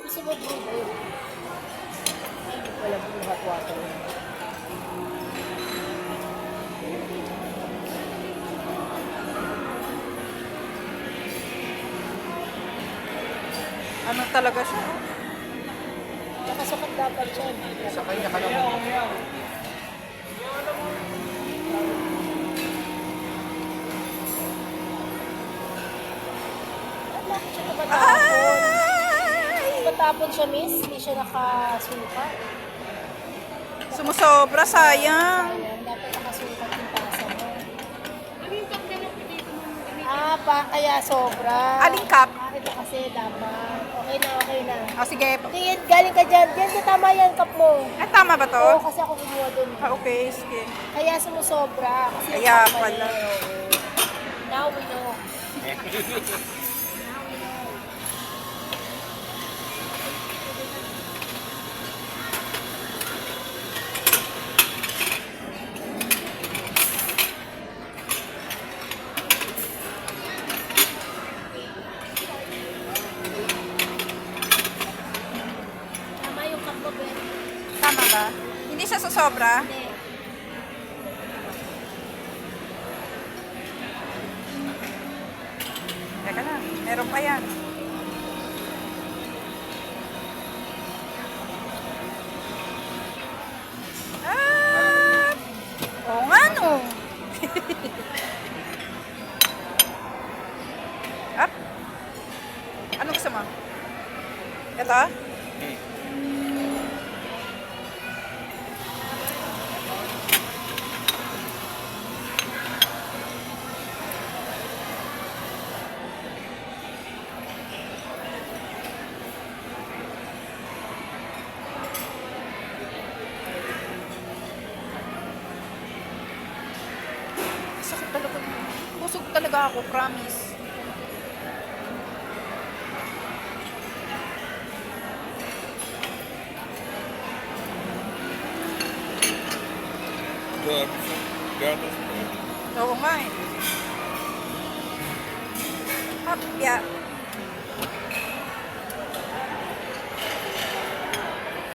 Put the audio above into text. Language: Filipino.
Gusto mo brew ba yun? Wala brew hot water. Ano talaga siya? Nakasukat dapat siya. Sa kanya ka lang. Bakit siya tumatapon? Tumatapon siya, miss. Hindi siya nakasukat. Sumusobra, sayang. Sayang, dapat nakasukat yung tasa mo. Ah, pa, kaya sobra. Aling cup? Ah, ito kasi dapat. Okay na, okay na. O sige. Tingin, galing ka dyan. Diyan, sa tama yan, cup mo. Tama ba to? Oo, kasi ako kumuha dun. Okay, sige. Kaya sumusobra. Kasi yung Kaya cup pala. mali, oo. Now we know. Tama yung cup mo, Ben. Tama ba? Hindi siya susobra? Hindi. Teka lang, meron pa yan. Ah! Oo nga no. Up. Ano gusto mo? Ito? Sakit talaga. Busog talaga ako, promise. Gatas. Oo nga eh. Hapya.